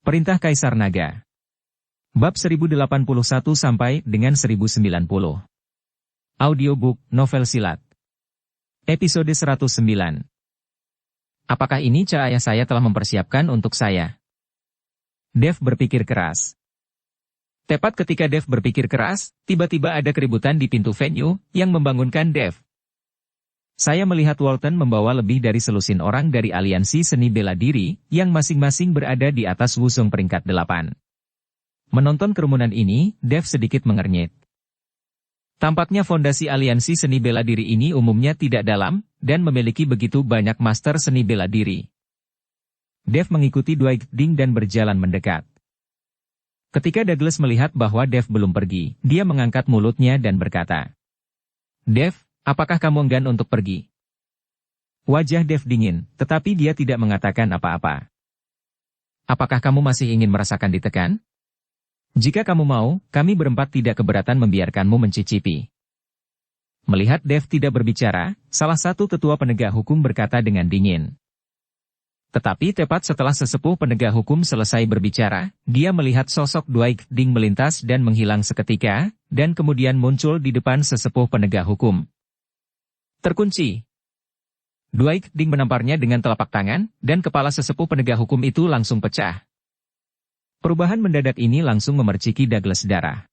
Perintah Kaisar Naga. Bab 1081 sampai dengan 1090. Audiobook Novel Silat. Episode 109. Apakah ini cara ayah saya telah mempersiapkan untuk saya? Dev berpikir keras. Tepat ketika Dev berpikir keras, tiba-tiba ada keributan di pintu venue yang membangunkan Dev. Saya melihat Walton membawa lebih dari selusin orang dari aliansi seni bela diri, yang masing-masing berada di atas wusung peringkat 8. Menonton kerumunan ini, Dev sedikit mengernyit. Tampaknya fondasi aliansi seni bela diri ini umumnya tidak dalam, dan memiliki begitu banyak master seni bela diri. Dev mengikuti Dwight Ding dan berjalan mendekat. Ketika Douglas melihat bahwa Dev belum pergi, dia mengangkat mulutnya dan berkata, "Dev, apakah kamu enggan untuk pergi?" Wajah Dev dingin, tetapi dia tidak mengatakan apa-apa. "Apakah kamu masih ingin merasakan ditekan? Jika kamu mau, kami berempat tidak keberatan membiarkanmu mencicipi." Melihat Dev tidak berbicara, salah satu tetua penegak hukum berkata dengan dingin. Tetapi tepat setelah sesepuh penegak hukum selesai berbicara, dia melihat sosok Dwight Ding melintas dan menghilang seketika, dan kemudian muncul di depan sesepuh penegak hukum. "Terkunci." Dwight Ding menamparnya dengan telapak tangan, dan kepala sesepuh penegak hukum itu langsung pecah. Perubahan mendadak ini langsung memerciki Douglas darah.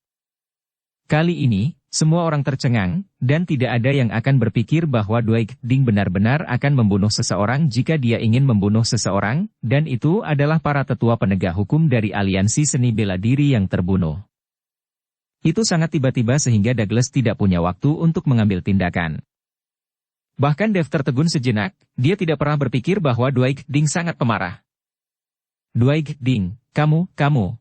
Kali ini, semua orang tercengang, dan tidak ada yang akan berpikir bahwa Dwight Ding benar-benar akan membunuh seseorang jika dia ingin membunuh seseorang, dan itu adalah para tetua penegak hukum dari aliansi seni bela diri yang terbunuh. Itu sangat tiba-tiba sehingga Douglas tidak punya waktu untuk mengambil tindakan. Bahkan Dev tertegun sejenak, dia tidak pernah berpikir bahwa Dwight Ding sangat pemarah. "Dwight Ding, kamu.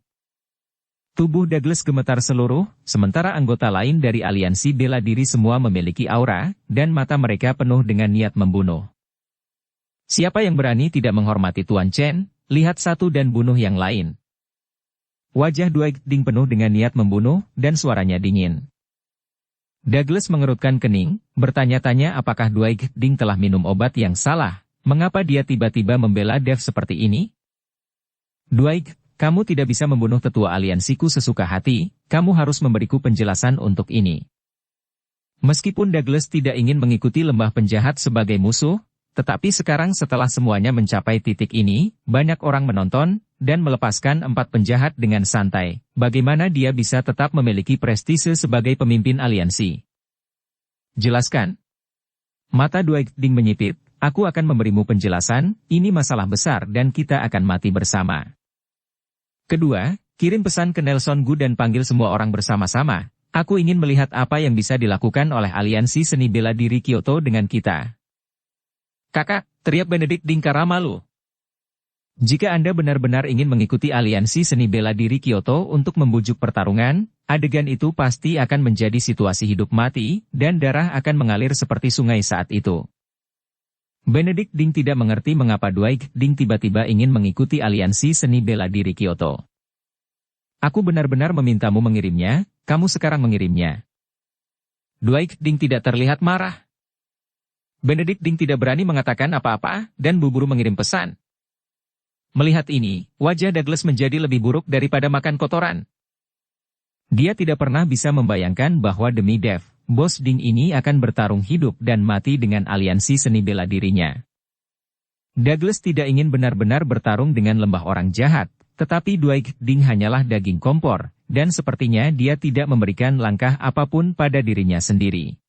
Tubuh Douglas gemetar seluruh, sementara anggota lain dari aliansi bela diri semua memiliki aura, dan mata mereka penuh dengan niat membunuh. Siapa yang berani tidak menghormati Tuan Chen, lihat satu dan bunuh yang lain. Wajah Dwight Ding penuh dengan niat membunuh, dan suaranya dingin. Douglas mengerutkan kening, bertanya-tanya apakah Dwight Ding telah minum obat yang salah, mengapa dia tiba-tiba membela Dev seperti ini? "Dwight, kamu tidak bisa membunuh tetua aliansiku sesuka hati, kamu harus memberiku penjelasan untuk ini." Meskipun Douglas tidak ingin mengikuti lembah penjahat sebagai musuh, tetapi sekarang setelah semuanya mencapai titik ini, banyak orang menonton, dan melepaskan 4 penjahat dengan santai, bagaimana dia bisa tetap memiliki prestise sebagai pemimpin aliansi. "Jelaskan." Mata Dwight Ding menyipit, "Aku akan memberimu penjelasan, ini masalah besar dan kita akan mati bersama. Kedua, kirim pesan ke Nelson Gu dan panggil semua orang bersama-sama. Aku ingin melihat apa yang bisa dilakukan oleh aliansi seni bela diri Kyoto dengan kita." "Kakak," teriak Benedict Ding karena malu. "Jika Anda benar-benar ingin mengikuti aliansi seni bela diri Kyoto untuk membujuk pertarungan, adegan itu pasti akan menjadi situasi hidup mati, dan darah akan mengalir seperti sungai saat itu." Benedict Ding tidak mengerti mengapa Dwight Ding tiba-tiba ingin mengikuti aliansi seni bela diri Kyoto. "Aku benar-benar memintamu mengirimnya, kamu sekarang mengirimnya." Dwight Ding tidak terlihat marah. Benedict Ding tidak berani mengatakan apa-apa, dan buru-buru mengirim pesan. Melihat ini, wajah Douglas menjadi lebih buruk daripada makan kotoran. Dia tidak pernah bisa membayangkan bahwa demi Dev, Bos Ding ini akan bertarung hidup dan mati dengan aliansi seni bela dirinya. Douglas tidak ingin benar-benar bertarung dengan lembah orang jahat, tetapi Dwight Ding hanyalah daging kompor, dan sepertinya dia tidak memberikan langkah apapun pada dirinya sendiri.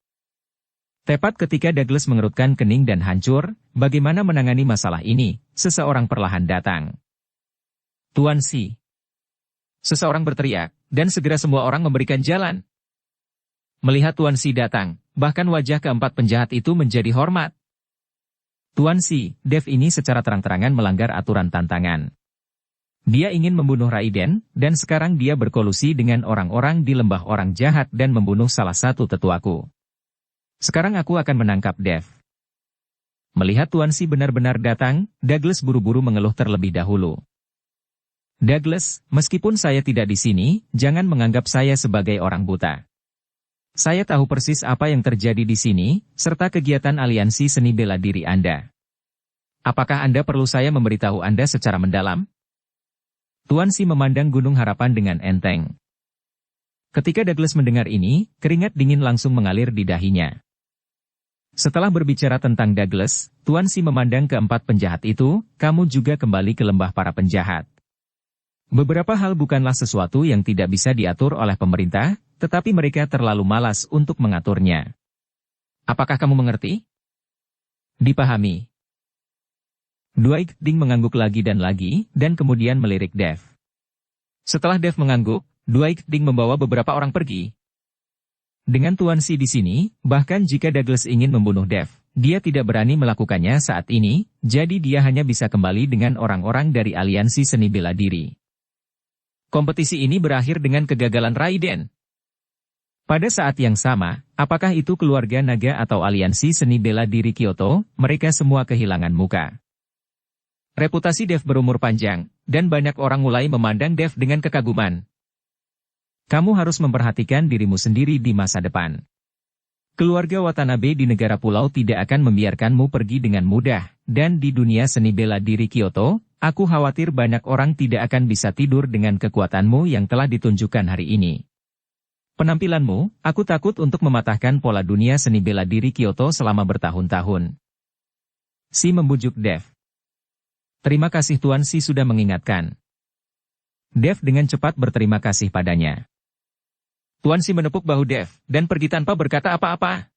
Tepat ketika Douglas mengerutkan kening dan hancur, bagaimana menangani masalah ini, seseorang perlahan datang. "Tuan Si!" Seseorang berteriak, dan segera semua orang memberikan jalan. Melihat Tuan Si datang, bahkan wajah keempat penjahat itu menjadi hormat. "Tuan Si, Dev ini secara terang-terangan melanggar aturan tantangan. Dia ingin membunuh Raiden, dan sekarang dia berkolusi dengan orang-orang di lembah orang jahat dan membunuh salah satu tetuaku. Sekarang aku akan menangkap Dev." Melihat Tuan Si benar-benar datang, Douglas buru-buru mengeluh terlebih dahulu. "Douglas, meskipun saya tidak di sini, jangan menganggap saya sebagai orang buta. Saya tahu persis apa yang terjadi di sini, serta kegiatan aliansi seni bela diri Anda. Apakah Anda perlu saya memberitahu Anda secara mendalam?" Tuan Si memandang Gunung Harapan dengan enteng. Ketika Douglas mendengar ini, keringat dingin langsung mengalir di dahinya. Setelah berbicara tentang Douglas, Tuan Si memandang keempat penjahat itu, kamu juga kembali ke lembah para penjahat. Beberapa hal bukanlah sesuatu yang tidak bisa diatur oleh pemerintah, tetapi mereka terlalu malas untuk mengaturnya. Apakah kamu mengerti? Dipahami. Dwight Ding mengangguk lagi, dan kemudian melirik Dev. Setelah Dev mengangguk, Dwight Ding membawa beberapa orang pergi. Dengan Tuan Si di sini, bahkan jika Douglas ingin membunuh Dev, dia tidak berani melakukannya saat ini, jadi dia hanya bisa kembali dengan orang-orang dari Aliansi Seni Bela Diri. Kompetisi ini berakhir dengan kegagalan Raiden. Pada saat yang sama, apakah itu keluarga naga atau Aliansi Seni Bela Diri Kyoto, mereka semua kehilangan muka. Reputasi Dev berumur panjang, dan banyak orang mulai memandang Dev dengan kekaguman. Kamu harus memperhatikan dirimu sendiri di masa depan. Keluarga Watanabe di negara pulau tidak akan membiarkanmu pergi dengan mudah, dan di dunia seni bela diri Kyoto, aku khawatir banyak orang tidak akan bisa tidur dengan kekuatanmu yang telah ditunjukkan hari ini. Penampilanmu, aku takut untuk mematahkan pola dunia seni bela diri Kyoto selama bertahun-tahun. Si membujuk Dev. Terima kasih Tuan Si sudah mengingatkan. Dev dengan cepat berterima kasih padanya. Tuan Si menepuk bahu Dev, dan pergi tanpa berkata apa-apa.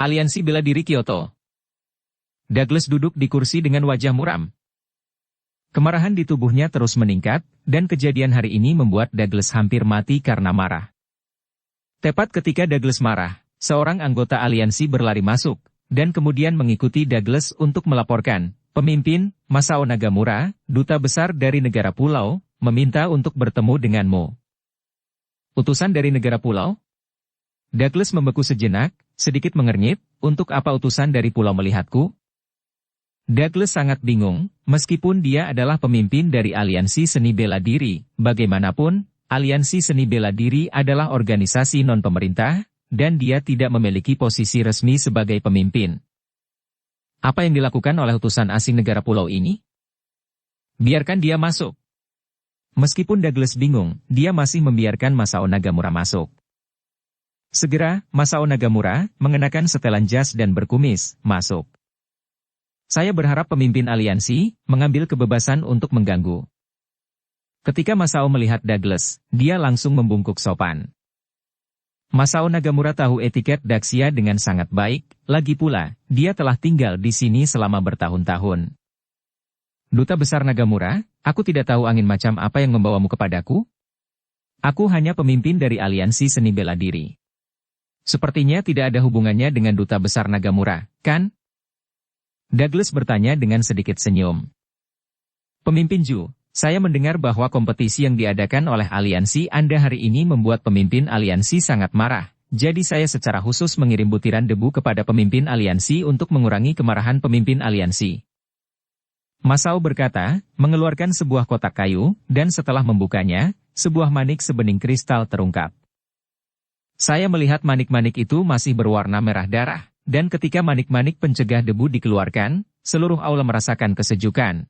Aliansi Bela Diri Kyoto. Douglas duduk di kursi dengan wajah muram. Kemarahan di tubuhnya terus meningkat, dan kejadian hari ini membuat Douglas hampir mati karena marah. Tepat ketika Douglas marah, seorang anggota aliansi berlari masuk, dan kemudian mengikuti Douglas untuk melaporkan, pemimpin, Masao Nagamura, duta besar dari negara pulau, meminta untuk bertemu denganmu. Utusan dari negara pulau? Douglas membeku sejenak, sedikit mengernyit, untuk apa utusan dari pulau melihatku? Douglas sangat bingung, meskipun dia adalah pemimpin dari Aliansi Seni Bela Diri, bagaimanapun, Aliansi Seni Bela Diri adalah organisasi non-pemerintah, dan dia tidak memiliki posisi resmi sebagai pemimpin. Apa yang dilakukan oleh utusan asing negara pulau ini? Biarkan dia masuk. Meskipun Douglas bingung, dia masih membiarkan Masao Nagamura masuk. Segera, Masao Nagamura, mengenakan setelan jas dan berkumis, masuk. Saya berharap pemimpin aliansi, mengambil kebebasan untuk mengganggu. Ketika Masao melihat Douglas, dia langsung membungkuk sopan. Masao Nagamura tahu etiket Daxia dengan sangat baik, lagi pula, dia telah tinggal di sini selama bertahun-tahun. Duta Besar Nagamura, aku tidak tahu angin macam apa yang membawamu kepadaku? Aku hanya pemimpin dari Aliansi Seni Bela Diri. Sepertinya tidak ada hubungannya dengan Duta Besar Nagamura, kan? Douglas bertanya dengan sedikit senyum. Pemimpin Ju, saya mendengar bahwa kompetisi yang diadakan oleh aliansi Anda hari ini membuat pemimpin aliansi sangat marah, jadi saya secara khusus mengirim butiran debu kepada pemimpin aliansi untuk mengurangi kemarahan pemimpin aliansi. Masao berkata, mengeluarkan sebuah kotak kayu, dan setelah membukanya, sebuah manik sebening kristal terungkap. Saya melihat manik-manik itu masih berwarna merah darah, dan ketika manik-manik pencegah debu dikeluarkan, seluruh aula merasakan kesejukan.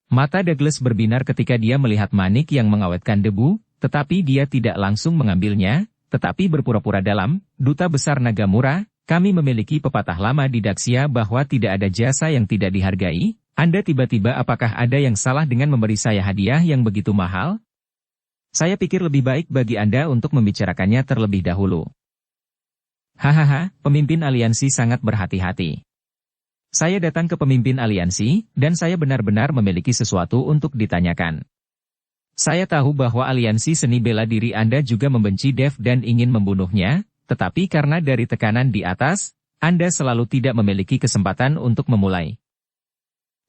Mata Douglas berbinar ketika dia melihat manik yang mengawetkan debu, tetapi dia tidak langsung mengambilnya, tetapi berpura-pura dalam, Duta Besar Nagamura, kami memiliki pepatah lama di Daxia bahwa tidak ada jasa yang tidak dihargai. Anda tiba-tiba apakah ada yang salah dengan memberi saya hadiah yang begitu mahal? Saya pikir lebih baik bagi Anda untuk membicarakannya terlebih dahulu. Hahaha, pemimpin aliansi sangat berhati-hati. Saya datang ke pemimpin aliansi, dan saya benar-benar memiliki sesuatu untuk ditanyakan. Saya tahu bahwa aliansi seni bela diri Anda juga membenci Dev dan ingin membunuhnya, tetapi karena dari tekanan di atas, Anda selalu tidak memiliki kesempatan untuk memulai.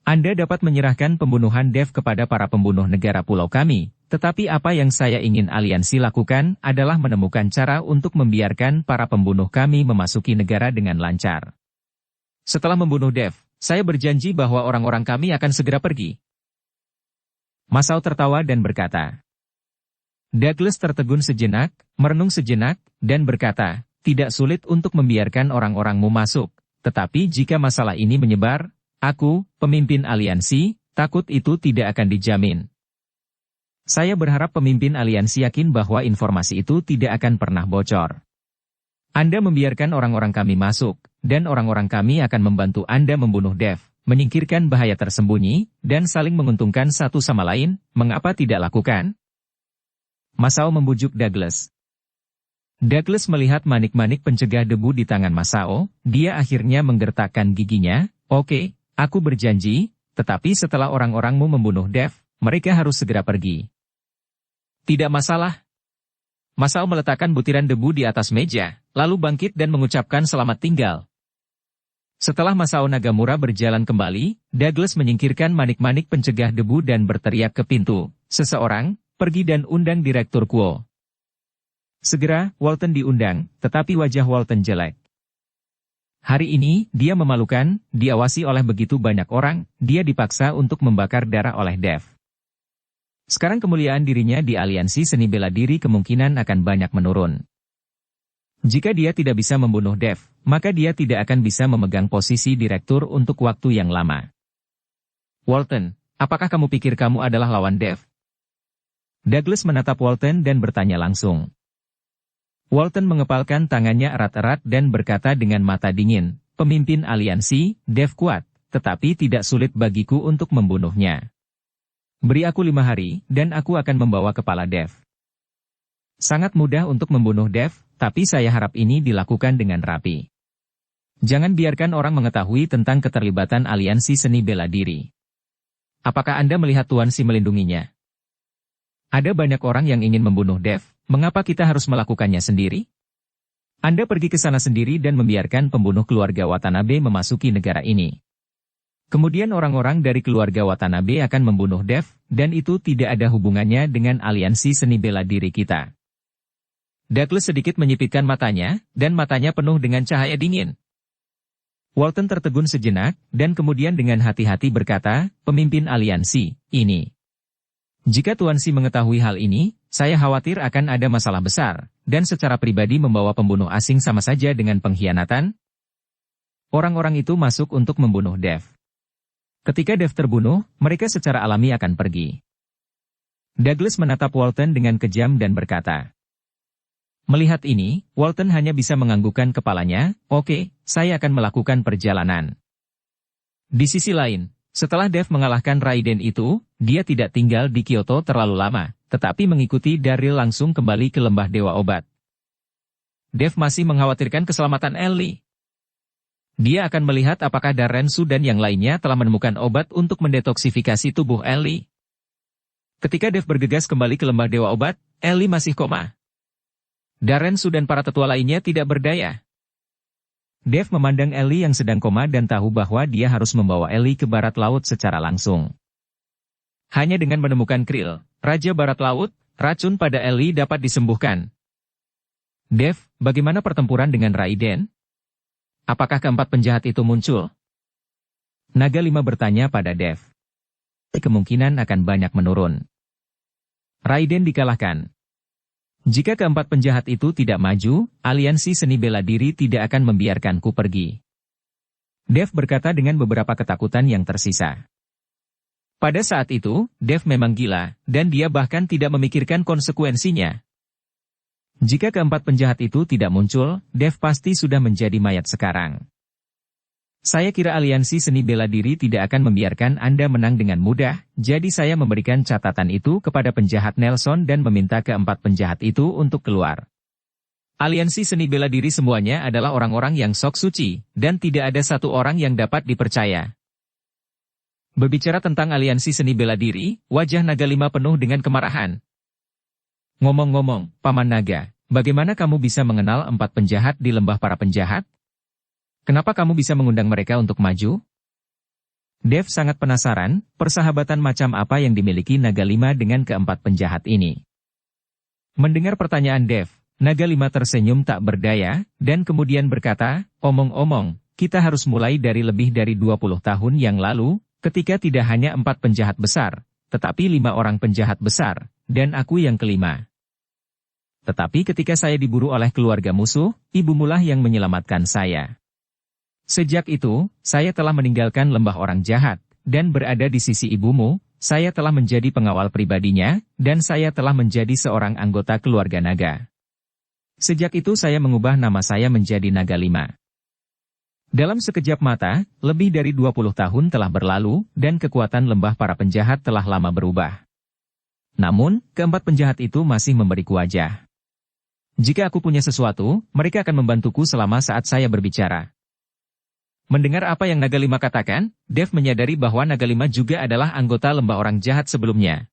Anda dapat menyerahkan pembunuhan Dev kepada para pembunuh negara pulau kami, tetapi apa yang saya ingin aliansi lakukan adalah menemukan cara untuk membiarkan para pembunuh kami memasuki negara dengan lancar. Setelah membunuh Dev, saya berjanji bahwa orang-orang kami akan segera pergi. Masao tertawa dan berkata. Douglas tertegun sejenak, merenung sejenak, dan berkata, tidak sulit untuk membiarkan orang-orangmu masuk, tetapi jika masalah ini menyebar, aku, pemimpin aliansi, takut itu tidak akan dijamin. Saya berharap pemimpin aliansi yakin bahwa informasi itu tidak akan pernah bocor. Anda membiarkan orang-orang kami masuk, dan orang-orang kami akan membantu Anda membunuh Dev, menyingkirkan bahaya tersembunyi, dan saling menguntungkan satu sama lain. Mengapa tidak lakukan? Masao membujuk Douglas. Douglas melihat manik-manik pencegah debu di tangan Masao, dia akhirnya menggertakkan giginya. Oke, aku berjanji, tetapi setelah orang-orangmu membunuh Dev, mereka harus segera pergi. Tidak masalah. Masao meletakkan butiran debu di atas meja, lalu bangkit dan mengucapkan selamat tinggal. Setelah Masao Nagamura berjalan kembali, Douglas menyingkirkan manik-manik pencegah debu dan berteriak ke pintu, "Seseorang, pergi dan undang Direktur Kuo." Segera, Walton diundang, tetapi wajah Walton jelek. Hari ini, dia memalukan, diawasi oleh begitu banyak orang, dia dipaksa untuk membakar darah oleh Dev. Sekarang kemuliaan dirinya di aliansi seni bela diri kemungkinan akan banyak menurun. Jika dia tidak bisa membunuh Dev, maka dia tidak akan bisa memegang posisi direktur untuk waktu yang lama. Walton, apakah kamu pikir kamu adalah lawan Dev? Douglas menatap Walton dan bertanya langsung. Walton mengepalkan tangannya erat-erat dan berkata dengan mata dingin, "Pemimpin aliansi, Dev kuat, tetapi tidak sulit bagiku untuk membunuhnya. Beri aku 5 hari, dan aku akan membawa kepala Dev. Sangat mudah untuk membunuh Dev, tapi saya harap ini dilakukan dengan rapi. Jangan biarkan orang mengetahui tentang keterlibatan aliansi seni bela diri. Apakah Anda melihat Tuan Si melindunginya? Ada banyak orang yang ingin membunuh Dev, mengapa kita harus melakukannya sendiri? Anda pergi ke sana sendiri dan membiarkan pembunuh keluarga Watanabe memasuki negara ini. Kemudian orang-orang dari keluarga Watanabe akan membunuh Dev, dan itu tidak ada hubungannya dengan aliansi seni bela diri kita." Douglas sedikit menyipitkan matanya, dan matanya penuh dengan cahaya dingin. Walton tertegun sejenak, dan kemudian dengan hati-hati berkata, "Pemimpin aliansi, ini. Jika Tuan Si mengetahui hal ini, saya khawatir akan ada masalah besar, dan secara pribadi membawa pembunuh asing sama saja dengan pengkhianatan." Orang-orang itu masuk untuk membunuh Dev. Ketika Dev terbunuh, mereka secara alami akan pergi. Douglas menatap Walton dengan kejam dan berkata. Melihat ini, Walton hanya bisa menganggukkan kepalanya. "Oke, saya akan melakukan perjalanan." Di sisi lain, setelah Dev mengalahkan Raiden itu, dia tidak tinggal di Kyoto terlalu lama, tetapi mengikuti Daryl langsung kembali ke Lembah Dewa Obat. Dev masih mengkhawatirkan keselamatan Ellie. Dia akan melihat apakah Darren-su dan yang lainnya telah menemukan obat untuk mendetoksifikasi tubuh Ellie. Ketika Dev bergegas kembali ke Lembah Dewa Obat, Ellie masih koma. Darren-su dan para tetua lainnya tidak berdaya. Dev memandang Ellie yang sedang koma dan tahu bahwa dia harus membawa Ellie ke barat laut secara langsung. Hanya dengan menemukan Krill, Raja Barat Laut, racun pada Ellie dapat disembuhkan. Dev, bagaimana pertempuran dengan Raiden? Apakah keempat penjahat itu muncul? Naga 5 bertanya pada Dev. Kemungkinan akan banyak menurun. Raiden dikalahkan. Jika keempat penjahat itu tidak maju, aliansi seni bela diri tidak akan membiarkanku pergi. Dev berkata dengan beberapa ketakutan yang tersisa. Pada saat itu, Dev memang gila, dan dia bahkan tidak memikirkan konsekuensinya. Jika keempat penjahat itu tidak muncul, Dev pasti sudah menjadi mayat sekarang. Saya kira aliansi seni bela diri tidak akan membiarkan Anda menang dengan mudah, jadi saya memberikan catatan itu kepada penjahat Nelson dan meminta keempat penjahat itu untuk keluar. Aliansi seni bela diri semuanya adalah orang-orang yang sok suci, dan tidak ada satu orang yang dapat dipercaya. Berbicara tentang aliansi seni bela diri, wajah Naga 5 penuh dengan kemarahan. Ngomong-ngomong, Paman Naga, bagaimana kamu bisa mengenal 4 penjahat di lembah para penjahat? Kenapa kamu bisa mengundang mereka untuk maju? Dev sangat penasaran, persahabatan macam apa yang dimiliki Naga 5 dengan keempat penjahat ini. Mendengar pertanyaan Dev, Naga 5 tersenyum tak berdaya, dan kemudian berkata, omong-omong, kita harus mulai dari lebih dari 20 tahun yang lalu, ketika tidak hanya 4 penjahat besar, tetapi 5 orang penjahat besar, dan aku yang kelima. Tetapi ketika saya diburu oleh keluarga musuh, ibumulah yang menyelamatkan saya. Sejak itu, saya telah meninggalkan lembah orang jahat, dan berada di sisi ibumu, saya telah menjadi pengawal pribadinya, dan saya telah menjadi seorang anggota keluarga naga. Sejak itu saya mengubah nama saya menjadi Naga 5. Dalam sekejap mata, lebih dari 20 tahun telah berlalu, dan kekuatan lembah para penjahat telah lama berubah. Namun, keempat penjahat itu masih memberiku wajah. Jika aku punya sesuatu, mereka akan membantuku selama saat saya berbicara. Mendengar apa yang Naga 5 katakan, Dev menyadari bahwa Naga 5 juga adalah anggota lembah orang jahat sebelumnya.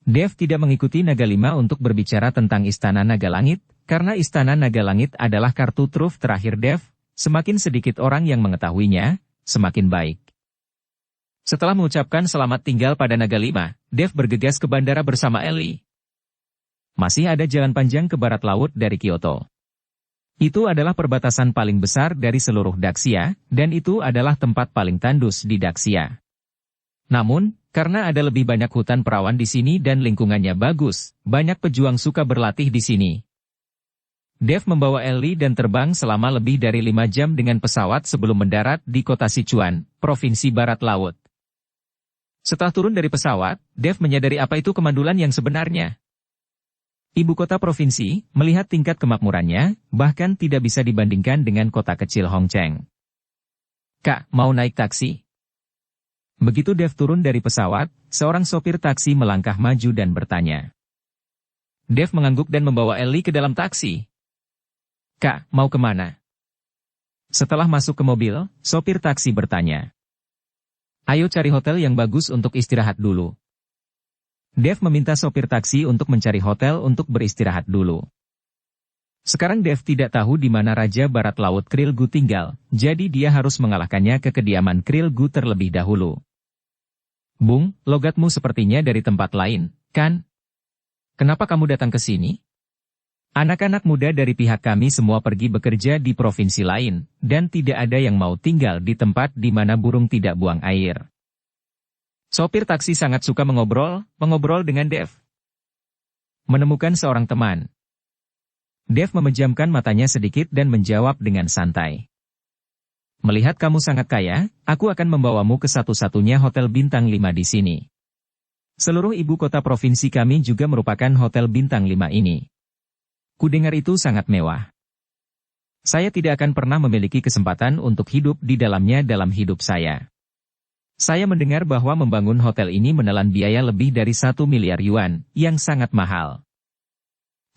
Dev tidak mengikuti Naga 5 untuk berbicara tentang Istana Naga Langit, karena Istana Naga Langit adalah kartu truf terakhir Dev. Semakin sedikit orang yang mengetahuinya, semakin baik. Setelah mengucapkan selamat tinggal pada Naga 5, Dev bergegas ke bandara bersama Ellie. Masih ada jalan panjang ke barat laut dari Kyoto. Itu adalah perbatasan paling besar dari seluruh Daxia, dan itu adalah tempat paling tandus di Daxia. Namun, karena ada lebih banyak hutan perawan di sini dan lingkungannya bagus, banyak pejuang suka berlatih di sini. Dev membawa Ellie dan terbang selama lebih dari 5 jam dengan pesawat sebelum mendarat di kota Sichuan, Provinsi Barat Laut. Setelah turun dari pesawat, Dev menyadari apa itu kemandulan yang sebenarnya. Ibu kota provinsi, melihat tingkat kemakmurannya, bahkan tidak bisa dibandingkan dengan kota kecil Hongcheng. Kak, mau naik taksi? Begitu Dev turun dari pesawat, seorang sopir taksi melangkah maju dan bertanya. Dev mengangguk dan membawa Ellie ke dalam taksi. Kak, mau kemana? Setelah masuk ke mobil, sopir taksi bertanya. Ayo cari hotel yang bagus untuk istirahat dulu. Dev meminta sopir taksi untuk mencari hotel untuk beristirahat dulu. Sekarang Dev tidak tahu di mana Raja Barat Laut Krill Gu tinggal, jadi dia harus mengalahkannya ke kediaman Krill Gu terlebih dahulu. Bung, logatmu sepertinya dari tempat lain, kan? Kenapa kamu datang ke sini? Anak-anak muda dari pihak kami semua pergi bekerja di provinsi lain, dan tidak ada yang mau tinggal di tempat di mana burung tidak buang air. Sopir taksi sangat suka mengobrol dengan Dev. Menemukan seorang teman. Dev memejamkan matanya sedikit dan menjawab dengan santai. Melihat kamu sangat kaya, aku akan membawamu ke satu-satunya hotel bintang 5 di sini. Seluruh ibu kota provinsi kami juga merupakan hotel bintang 5 ini. Kudengar itu sangat mewah. Saya tidak akan pernah memiliki kesempatan untuk hidup di dalamnya dalam hidup saya. Saya mendengar bahwa membangun hotel ini menelan biaya lebih dari 1 miliar yuan, yang sangat mahal.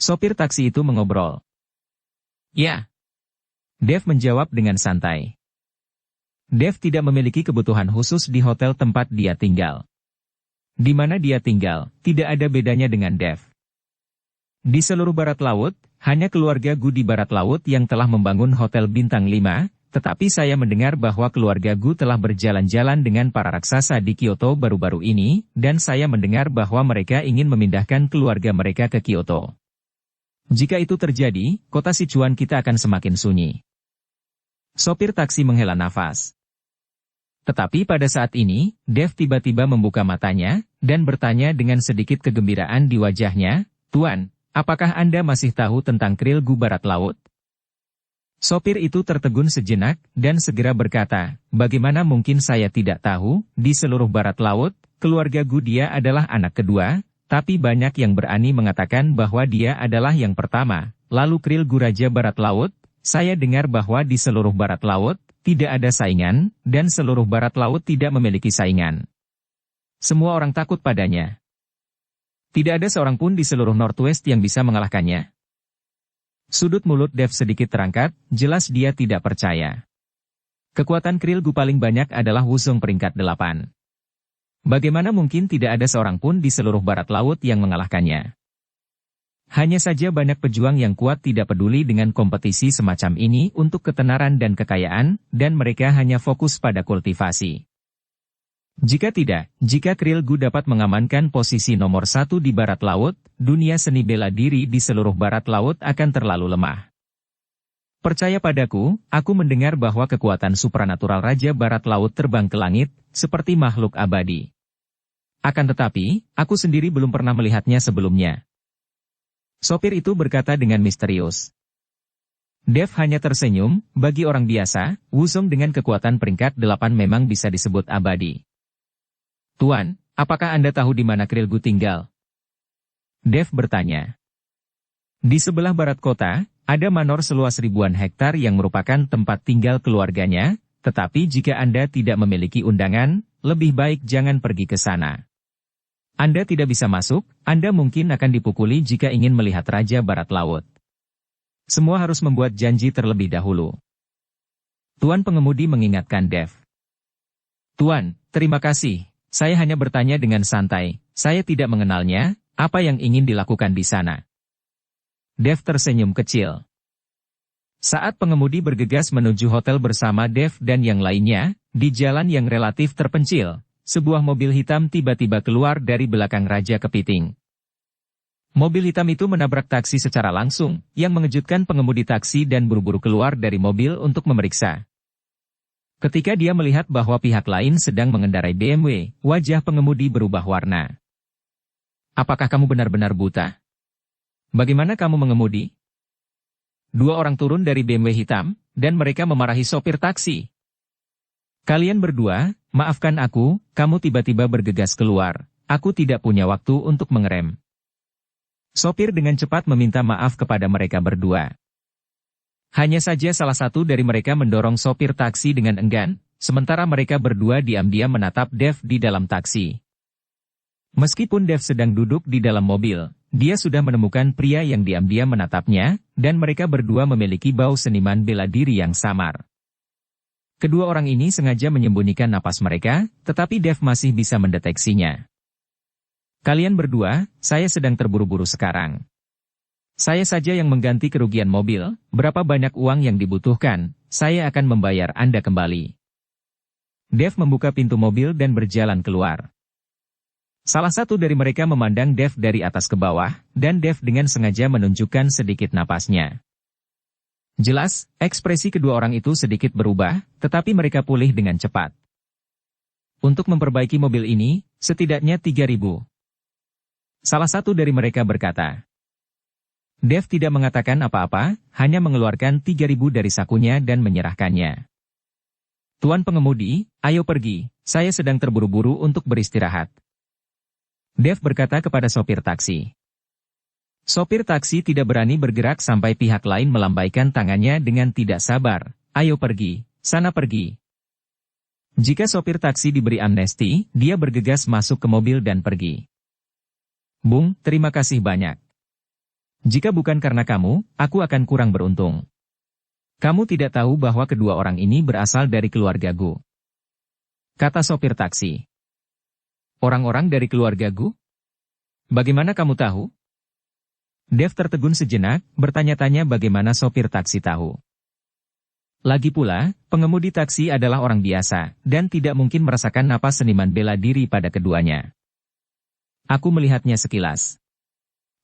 Sopir taksi itu mengobrol. Ya. Dev menjawab dengan santai. Dev tidak memiliki kebutuhan khusus di hotel tempat dia tinggal. Di mana dia tinggal, tidak ada bedanya dengan Dev. Di seluruh barat laut, hanya keluarga Gu di barat laut yang telah membangun hotel bintang 5, tetapi saya mendengar bahwa keluarga Gu telah berjalan-jalan dengan para raksasa di Kyoto baru-baru ini, dan saya mendengar bahwa mereka ingin memindahkan keluarga mereka ke Kyoto. Jika itu terjadi, kota Sichuan kita akan semakin sunyi. Sopir taksi menghela nafas. Tetapi pada saat ini, Dev tiba-tiba membuka matanya, dan bertanya dengan sedikit kegembiraan di wajahnya, Tuan, apakah Anda masih tahu tentang Krill Gu Barat Laut? Sopir itu tertegun sejenak, dan segera berkata, bagaimana mungkin saya tidak tahu, di seluruh barat laut, keluarga Gu dia adalah anak kedua, tapi banyak yang berani mengatakan bahwa dia adalah yang pertama, lalu Krill Gu Raja Barat Laut, saya dengar bahwa di seluruh barat laut, tidak ada saingan, dan seluruh barat laut tidak memiliki saingan. Semua orang takut padanya. Tidak ada seorang pun di seluruh Northwest yang bisa mengalahkannya. Sudut mulut Dev sedikit terangkat, jelas dia tidak percaya. Kekuatan Krill Gu paling banyak adalah Wusong peringkat 8. Bagaimana mungkin tidak ada seorang pun di seluruh barat laut yang mengalahkannya? Hanya saja banyak pejuang yang kuat tidak peduli dengan kompetisi semacam ini untuk ketenaran dan kekayaan, dan mereka hanya fokus pada kultivasi. Jika Krill Gu dapat mengamankan posisi nomor 1 di barat laut, dunia seni bela diri di seluruh barat laut akan terlalu lemah. Percaya padaku, aku mendengar bahwa kekuatan supranatural Raja Barat Laut terbang ke langit, seperti makhluk abadi. Akan tetapi, aku sendiri belum pernah melihatnya sebelumnya. Sopir itu berkata dengan misterius. Dev hanya tersenyum, bagi orang biasa, Wusong dengan kekuatan peringkat 8 memang bisa disebut abadi. Tuan, apakah Anda tahu di mana Krilgu tinggal? Dev bertanya. Di sebelah barat kota, ada manor seluas ribuan hektar yang merupakan tempat tinggal keluarganya, tetapi jika Anda tidak memiliki undangan, lebih baik jangan pergi ke sana. Anda tidak bisa masuk, Anda mungkin akan dipukuli jika ingin melihat Raja Barat Laut. Semua harus membuat janji terlebih dahulu. Tuan pengemudi mengingatkan Dev. Tuan, terima kasih. Saya hanya bertanya dengan santai. Saya tidak mengenalnya, apa yang ingin dilakukan di sana? Dev tersenyum kecil. Saat pengemudi bergegas menuju hotel bersama Dev dan yang lainnya, di jalan yang relatif terpencil, sebuah mobil hitam tiba-tiba keluar dari belakang Raja Kepiting. Mobil hitam itu menabrak taksi secara langsung, yang mengejutkan pengemudi taksi dan buru-buru keluar dari mobil untuk memeriksa. Ketika dia melihat bahwa pihak lain sedang mengendarai BMW, wajah pengemudi berubah warna. Apakah kamu benar-benar buta? Bagaimana kamu mengemudi? Dua orang turun dari BMW hitam, dan mereka memarahi sopir taksi. Kalian berdua, maafkan aku, kamu tiba-tiba bergegas keluar. Aku tidak punya waktu untuk mengerem. Sopir dengan cepat meminta maaf kepada mereka berdua. Hanya saja salah satu dari mereka mendorong sopir taksi dengan enggan, sementara mereka berdua diam-diam menatap Dev di dalam taksi. Meskipun Dev sedang duduk di dalam mobil, dia sudah menemukan pria yang diam-diam menatapnya, dan mereka berdua memiliki bau seniman bela diri yang samar. Kedua orang ini sengaja menyembunyikan napas mereka, tetapi Dev masih bisa mendeteksinya. Kalian berdua, saya sedang terburu-buru sekarang. Saya saja yang mengganti kerugian mobil, berapa banyak uang yang dibutuhkan, saya akan membayar Anda kembali. Dev membuka pintu mobil dan berjalan keluar. Salah satu dari mereka memandang Dev dari atas ke bawah, dan Dev dengan sengaja menunjukkan sedikit napasnya. Jelas, ekspresi kedua orang itu sedikit berubah, tetapi mereka pulih dengan cepat. Untuk memperbaiki mobil ini, setidaknya 3.000. Salah satu dari mereka berkata. Dev tidak mengatakan apa-apa, hanya mengeluarkan 3.000 dari sakunya dan menyerahkannya. Tuan pengemudi, ayo pergi, saya sedang terburu-buru untuk beristirahat. Dev berkata kepada sopir taksi. Sopir taksi tidak berani bergerak sampai pihak lain melambaikan tangannya dengan tidak sabar. Ayo pergi, sana pergi. Jika sopir taksi diberi amnesti, dia bergegas masuk ke mobil dan pergi. Bung, terima kasih banyak. Jika bukan karena kamu, aku akan kurang beruntung. Kamu tidak tahu bahwa kedua orang ini berasal dari keluarga Gu. Kata sopir taksi. Orang-orang dari keluarga Gu? Bagaimana kamu tahu? Dev tertegun sejenak, bertanya-tanya bagaimana sopir taksi tahu. Lagi pula, pengemudi taksi adalah orang biasa, dan tidak mungkin merasakan napas seniman bela diri pada keduanya. Aku melihatnya sekilas.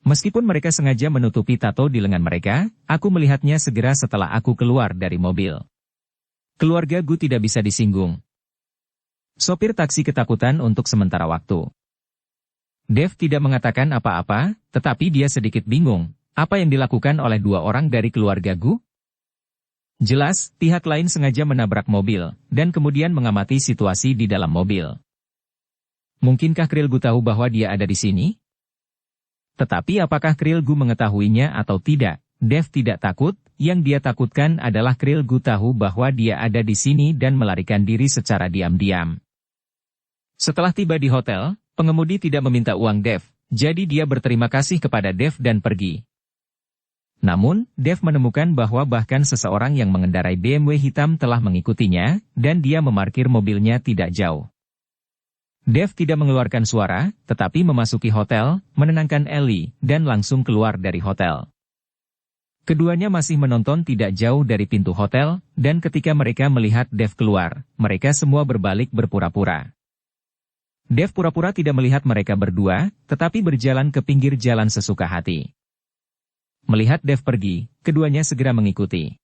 Meskipun mereka sengaja menutupi tato di lengan mereka, aku melihatnya segera setelah aku keluar dari mobil. Keluarga Gu tidak bisa disinggung. Sopir taksi ketakutan untuk sementara waktu. Dev tidak mengatakan apa-apa, tetapi dia sedikit bingung, apa yang dilakukan oleh dua orang dari keluarga Gu? Jelas, pihak lain sengaja menabrak mobil, dan kemudian mengamati situasi di dalam mobil. Mungkinkah Krilgu tahu bahwa dia ada di sini? Tetapi apakah Krilgu mengetahuinya atau tidak? Dev tidak takut, yang dia takutkan adalah Krilgu tahu bahwa dia ada di sini dan melarikan diri secara diam-diam. Setelah tiba di hotel, pengemudi tidak meminta uang Dev, jadi dia berterima kasih kepada Dev dan pergi. Namun, Dev menemukan bahwa bahkan seseorang yang mengendarai BMW hitam telah mengikutinya, dan dia memarkir mobilnya tidak jauh. Dev tidak mengeluarkan suara, tetapi memasuki hotel, menenangkan Ellie, dan langsung keluar dari hotel. Keduanya masih menonton tidak jauh dari pintu hotel, dan ketika mereka melihat Dev keluar, mereka semua berbalik berpura-pura. Dev pura-pura tidak melihat mereka berdua, tetapi berjalan ke pinggir jalan sesuka hati. Melihat Dev pergi, keduanya segera mengikuti.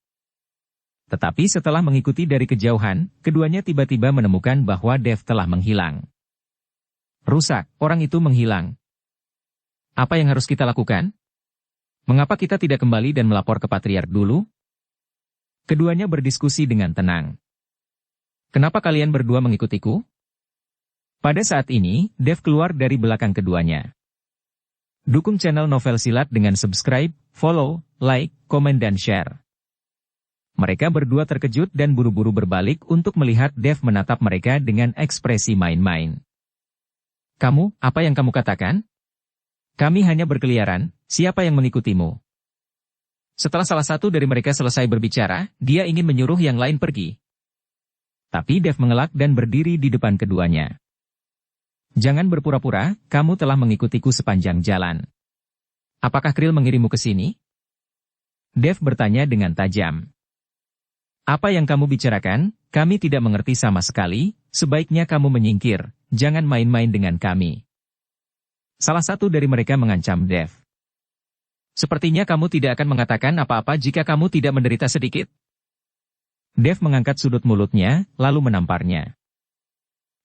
Tetapi setelah mengikuti dari kejauhan, keduanya tiba-tiba menemukan bahwa Dev telah menghilang. Rusak, orang itu menghilang. Apa yang harus kita lakukan? Mengapa kita tidak kembali dan melapor ke Patriark dulu? Keduanya berdiskusi dengan tenang. Kenapa kalian berdua mengikutiku? Pada saat ini, Dev keluar dari belakang keduanya. Dukung channel Novel Silat dengan subscribe, follow, like, komen dan share. Mereka berdua terkejut dan buru-buru berbalik untuk melihat Dev menatap mereka dengan ekspresi main-main. Kamu, apa yang kamu katakan? Kami hanya berkeliaran, siapa yang mengikutimu? Setelah salah satu dari mereka selesai berbicara, dia ingin menyuruh yang lain pergi. Tapi Dev mengelak dan berdiri di depan keduanya. Jangan berpura-pura, kamu telah mengikutiku sepanjang jalan. Apakah Krill mengirimmu ke sini? Dev bertanya dengan tajam. Apa yang kamu bicarakan, kami tidak mengerti sama sekali, sebaiknya kamu menyingkir, jangan main-main dengan kami. Salah satu dari mereka mengancam Dev. Sepertinya kamu tidak akan mengatakan apa-apa jika kamu tidak menderita sedikit. Dev mengangkat sudut mulutnya, lalu menamparnya.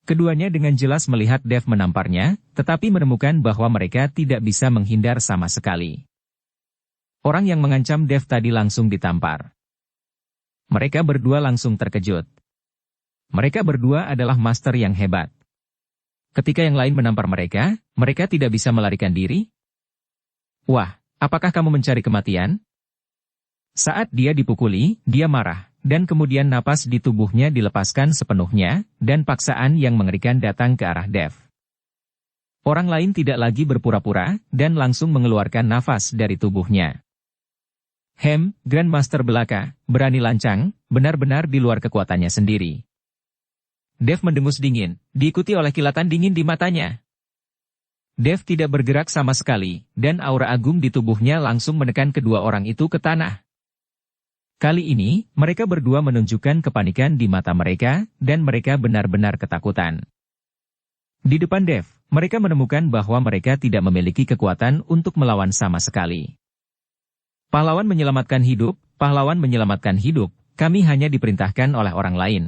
Keduanya dengan jelas melihat Dev menamparnya, tetapi menemukan bahwa mereka tidak bisa menghindar sama sekali. Orang yang mengancam Dev tadi langsung ditampar. Mereka berdua langsung terkejut. Mereka berdua adalah master yang hebat. Ketika yang lain menampar mereka, mereka tidak bisa melarikan diri? Wah, apakah kamu mencari kematian? Saat dia dipukuli, dia marah, dan kemudian napas di tubuhnya dilepaskan sepenuhnya, dan paksaan yang mengerikan datang ke arah Dev. Orang lain tidak lagi berpura-pura, dan langsung mengeluarkan nafas dari tubuhnya. Grandmaster belaka, berani lancang, benar-benar di luar kekuatannya sendiri. Dev mendengus dingin, diikuti oleh kilatan dingin di matanya. Dev tidak bergerak sama sekali, dan aura agung di tubuhnya langsung menekan kedua orang itu ke tanah. Kali ini, mereka berdua menunjukkan kepanikan di mata mereka, dan mereka benar-benar ketakutan. Di depan Dev, mereka menemukan bahwa mereka tidak memiliki kekuatan untuk melawan sama sekali. Pahlawan menyelamatkan hidup, kami hanya diperintahkan oleh orang lain.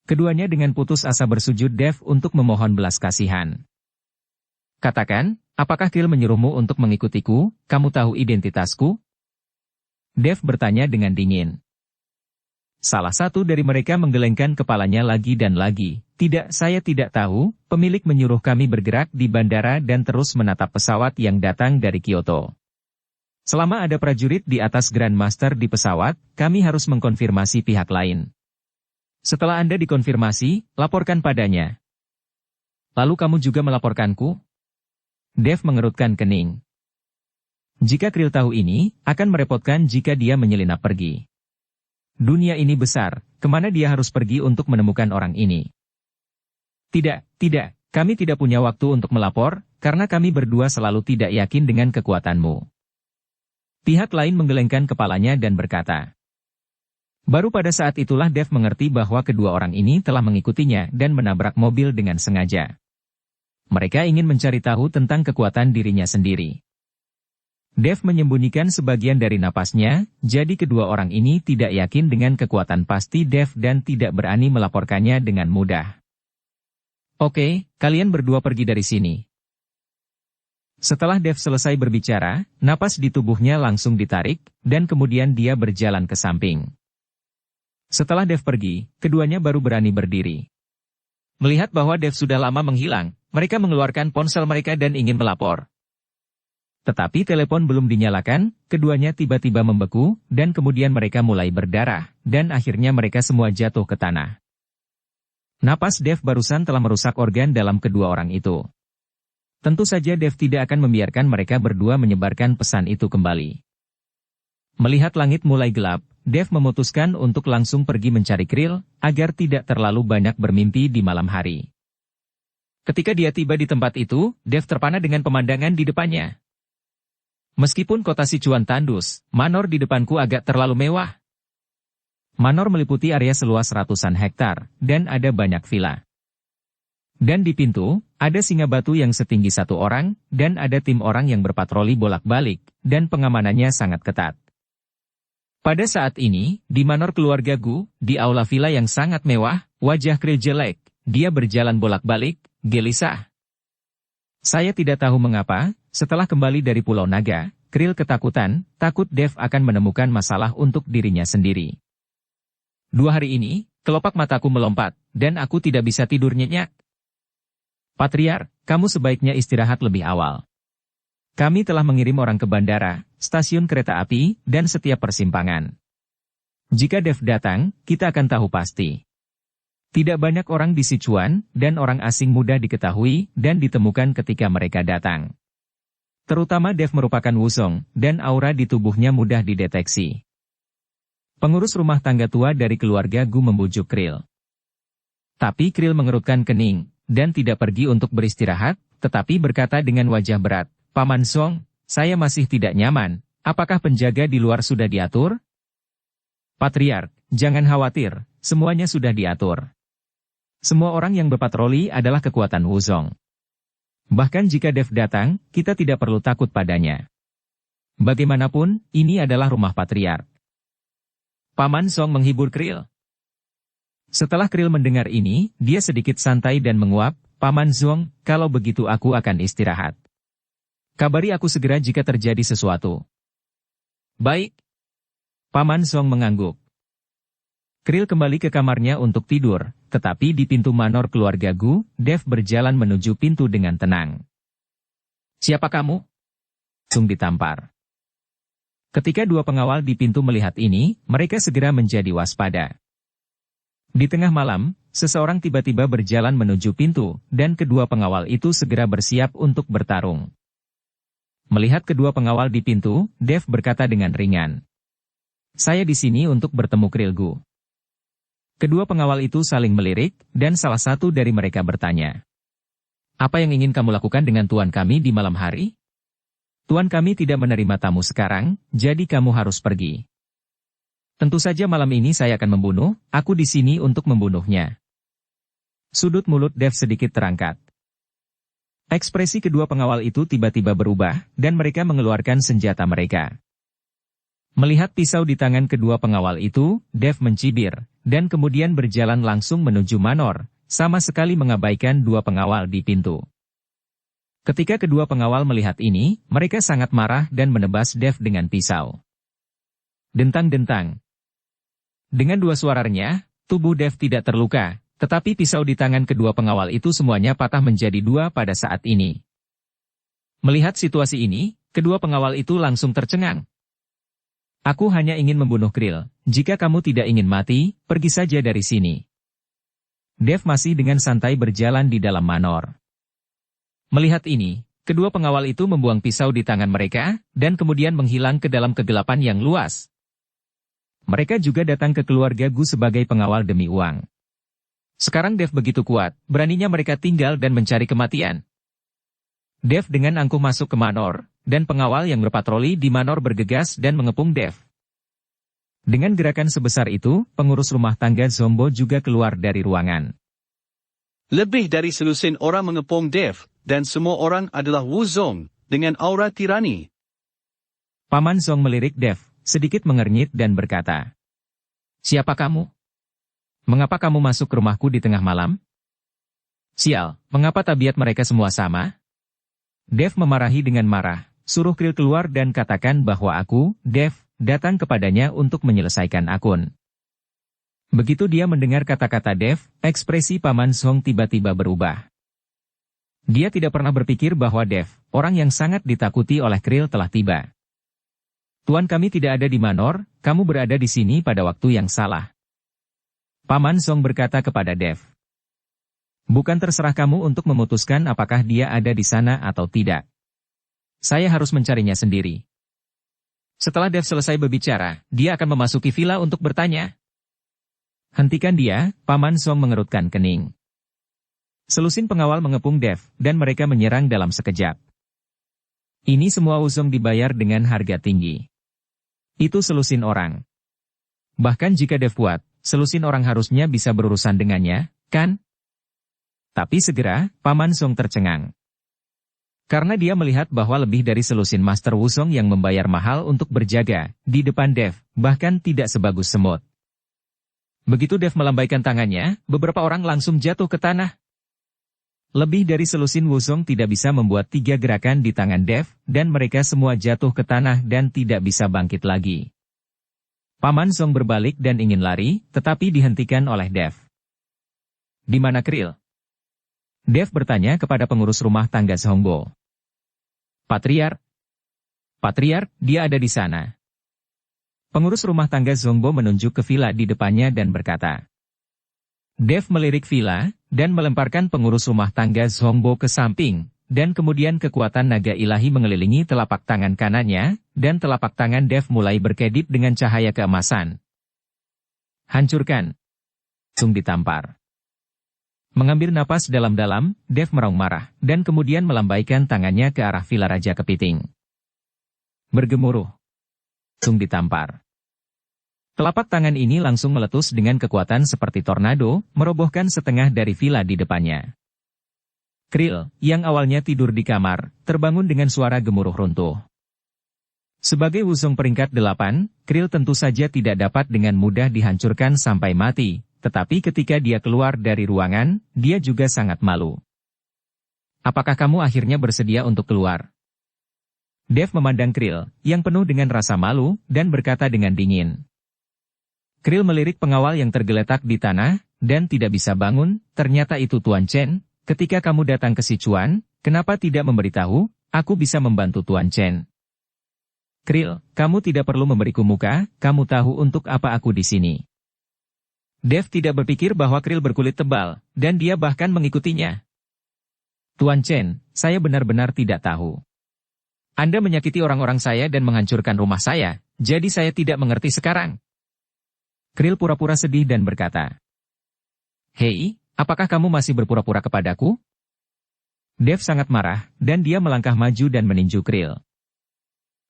Keduanya dengan putus asa bersujud Dev untuk memohon belas kasihan. Katakan, apakah Krill menyuruhmu untuk mengikutiku, kamu tahu identitasku? Dev bertanya dengan dingin. Salah satu dari mereka menggelengkan kepalanya lagi dan lagi. Tidak, saya tidak tahu, pemilik menyuruh kami bergerak di bandara dan terus menatap pesawat yang datang dari Kyoto. Selama ada prajurit di atas Grandmaster di pesawat, kami harus mengkonfirmasi pihak lain. Setelah Anda dikonfirmasi, laporkan padanya. Lalu kamu juga melaporkanku? Dev mengerutkan kening. Jika Krill tahu ini, akan merepotkan jika dia menyelinap pergi. Dunia ini besar, kemana dia harus pergi untuk menemukan orang ini? Tidak, kami tidak punya waktu untuk melapor, karena kami berdua selalu tidak yakin dengan kekuatanmu. Pihak lain menggelengkan kepalanya dan berkata. Baru pada saat itulah Dev mengerti bahwa kedua orang ini telah mengikutinya dan menabrak mobil dengan sengaja. Mereka ingin mencari tahu tentang kekuatan dirinya sendiri. Dev menyembunyikan sebagian dari napasnya, jadi kedua orang ini tidak yakin dengan kekuatan pasti Dev dan tidak berani melaporkannya dengan mudah. Oke, kalian berdua pergi dari sini. Setelah Dev selesai berbicara, napas di tubuhnya langsung ditarik, dan kemudian dia berjalan ke samping. Setelah Dev pergi, keduanya baru berani berdiri. Melihat bahwa Dev sudah lama menghilang, mereka mengeluarkan ponsel mereka dan ingin melapor. Tetapi telepon belum dinyalakan, keduanya tiba-tiba membeku, dan kemudian mereka mulai berdarah, dan akhirnya mereka semua jatuh ke tanah. Napas Dev barusan telah merusak organ dalam kedua orang itu. Tentu saja Dev tidak akan membiarkan mereka berdua menyebarkan pesan itu kembali. Melihat langit mulai gelap, Dev memutuskan untuk langsung pergi mencari Krill, agar tidak terlalu banyak bermimpi di malam hari. Ketika dia tiba di tempat itu, Dev terpana dengan pemandangan di depannya. Meskipun kota Sichuan tandus, manor di depanku agak terlalu mewah. Manor meliputi area seluas ratusan hektar, dan ada banyak villa. Dan di pintu, ada singa batu yang setinggi satu orang, dan ada tim orang yang berpatroli bolak-balik, dan pengamanannya sangat ketat. Pada saat ini, di manor keluarga Gu, di aula villa yang sangat mewah, wajah Krill jelek, dia berjalan bolak-balik, gelisah. Saya tidak tahu mengapa, setelah kembali dari Pulau Naga, Krill ketakutan, takut Dev akan menemukan masalah untuk dirinya sendiri. 2 hari ini, kelopak mataku melompat, dan aku tidak bisa tidur nyenyak. Patriark, kamu sebaiknya istirahat lebih awal. Kami telah mengirim orang ke bandara, stasiun kereta api, dan setiap persimpangan. Jika Dev datang, kita akan tahu pasti. Tidak banyak orang di Sichuan, dan orang asing mudah diketahui dan ditemukan ketika mereka datang. Terutama Dev merupakan Wuzong, dan aura di tubuhnya mudah dideteksi. Pengurus rumah tangga tua dari keluarga Gu membujuk Krill. Tapi Krill mengerutkan kening, dan tidak pergi untuk beristirahat, tetapi berkata dengan wajah berat, Paman Song, saya masih tidak nyaman, apakah penjaga di luar sudah diatur? Patriark, jangan khawatir, semuanya sudah diatur. Semua orang yang berpatroli adalah kekuatan Wuzong. Bahkan jika Dev datang, kita tidak perlu takut padanya. Bagaimanapun, ini adalah rumah Patriark. Paman Song menghibur Krill. Setelah Krill mendengar ini, dia sedikit santai dan menguap, Paman Song, kalau begitu aku akan istirahat. Kabari aku segera jika terjadi sesuatu. Baik. Paman Song mengangguk. Krill kembali ke kamarnya untuk tidur, tetapi di pintu manor keluarga Gu, Dev berjalan menuju pintu dengan tenang. Siapa kamu? Sung ditampar. Ketika dua pengawal di pintu melihat ini, mereka segera menjadi waspada. Di tengah malam, seseorang tiba-tiba berjalan menuju pintu, dan kedua pengawal itu segera bersiap untuk bertarung. Melihat kedua pengawal di pintu, Dev berkata dengan ringan. Saya di sini untuk bertemu Krill Gu. Kedua pengawal itu saling melirik, dan salah satu dari mereka bertanya. Apa yang ingin kamu lakukan dengan tuan kami di malam hari? Tuan kami tidak menerima tamu sekarang, jadi kamu harus pergi. Tentu saja malam ini saya akan membunuh, aku di sini untuk membunuhnya. Sudut mulut Dev sedikit terangkat. Ekspresi kedua pengawal itu tiba-tiba berubah, dan mereka mengeluarkan senjata mereka. Melihat pisau di tangan kedua pengawal itu, Dev mencibir, dan kemudian berjalan langsung menuju manor, sama sekali mengabaikan dua pengawal di pintu. Ketika kedua pengawal melihat ini, mereka sangat marah dan menebas Dev dengan pisau. Dentang-dentang. Dengan dua suara renyah, tubuh Dev tidak terluka, tetapi pisau di tangan kedua pengawal itu semuanya patah menjadi dua pada saat ini. Melihat situasi ini, kedua pengawal itu langsung tercengang. Aku hanya ingin membunuh Krill, jika kamu tidak ingin mati, pergi saja dari sini. Dev masih dengan santai berjalan di dalam manor. Melihat ini, kedua pengawal itu membuang pisau di tangan mereka, dan kemudian menghilang ke dalam kegelapan yang luas. Mereka juga datang ke keluarga Gu sebagai pengawal demi uang. Sekarang Dev begitu kuat, beraninya mereka tinggal dan mencari kematian. Dev dengan angkuh masuk ke manor, dan pengawal yang berpatroli di manor bergegas dan mengepung Dev. Dengan gerakan sebesar itu, pengurus rumah tangga Zombo juga keluar dari ruangan. Lebih dari selusin orang mengepung Dev, dan semua orang adalah Wuzong, dengan aura tirani. Paman Song melirik Dev, sedikit mengernyit dan berkata, Siapa kamu? Mengapa kamu masuk ke rumahku di tengah malam? Sial, mengapa tabiat mereka semua sama? Dev memarahi dengan marah, suruh Krill keluar dan katakan bahwa aku, Dev, datang kepadanya untuk menyelesaikan akun. Begitu dia mendengar kata-kata Dev, ekspresi Paman Song tiba-tiba berubah. Dia tidak pernah berpikir bahwa Dev, orang yang sangat ditakuti oleh Krill telah tiba. Tuan kami tidak ada di manor, kamu berada di sini pada waktu yang salah. Paman Song berkata kepada Dev. Bukan terserah kamu untuk memutuskan apakah dia ada di sana atau tidak. Saya harus mencarinya sendiri. Setelah Dev selesai berbicara, dia akan memasuki villa untuk bertanya. Hentikan dia, Paman Song mengerutkan kening. Selusin pengawal mengepung Dev, dan mereka menyerang dalam sekejap. Ini semua Wuzong dibayar dengan harga tinggi. Itu selusin orang. Bahkan jika Dev kuat, selusin orang harusnya bisa berurusan dengannya, kan? Tapi segera, Paman Song tercengang. Karena dia melihat bahwa lebih dari selusin Master Wuzong yang membayar mahal untuk berjaga, di depan Dev, bahkan tidak sebagus semut. Begitu Dev melambaikan tangannya, beberapa orang langsung jatuh ke tanah. Lebih dari selusin Wuzong tidak bisa membuat 3 gerakan di tangan Dev, dan mereka semua jatuh ke tanah dan tidak bisa bangkit lagi. Paman Song berbalik dan ingin lari, tetapi dihentikan oleh Dev. Di mana Krill? Dev bertanya kepada pengurus rumah tangga Zhongbo. Patriark? Patriark, dia ada di sana. Pengurus rumah tangga Zhongbo menunjuk ke villa di depannya dan berkata. Dev melirik villa, dan melemparkan pengurus rumah tangga Zhongbo ke samping, dan kemudian kekuatan naga ilahi mengelilingi telapak tangan kanannya, dan telapak tangan Dev mulai berkedip dengan cahaya keemasan. Hancurkan. Langsung ditampar. Mengambil napas dalam-dalam, Dev meraung marah, dan kemudian melambaikan tangannya ke arah villa Raja Kepiting. Bergemuruh. Langsung ditampar. Telapak tangan ini langsung meletus dengan kekuatan seperti tornado, merobohkan setengah dari villa di depannya. Krill, yang awalnya tidur di kamar, terbangun dengan suara gemuruh runtuh. Sebagai Wuzong peringkat 8, Krill tentu saja tidak dapat dengan mudah dihancurkan sampai mati, tetapi ketika dia keluar dari ruangan, dia juga sangat malu. Apakah kamu akhirnya bersedia untuk keluar? Dev memandang Krill, yang penuh dengan rasa malu, dan berkata dengan dingin. Krill melirik pengawal yang tergeletak di tanah, dan tidak bisa bangun, ternyata itu Tuan Chen. Ketika kamu datang ke Sichuan, kenapa tidak memberitahu, aku bisa membantu Tuan Chen. Krill, kamu tidak perlu memberiku muka, kamu tahu untuk apa aku di sini. Dev tidak berpikir bahwa Krill berkulit tebal, dan dia bahkan mengikutinya. Tuan Chen, saya benar-benar tidak tahu. Anda menyakiti orang-orang saya dan menghancurkan rumah saya, jadi saya tidak mengerti sekarang. Krill pura-pura sedih dan berkata, Hei, apakah kamu masih berpura-pura kepadaku? Dev sangat marah, dan dia melangkah maju dan meninju Krill.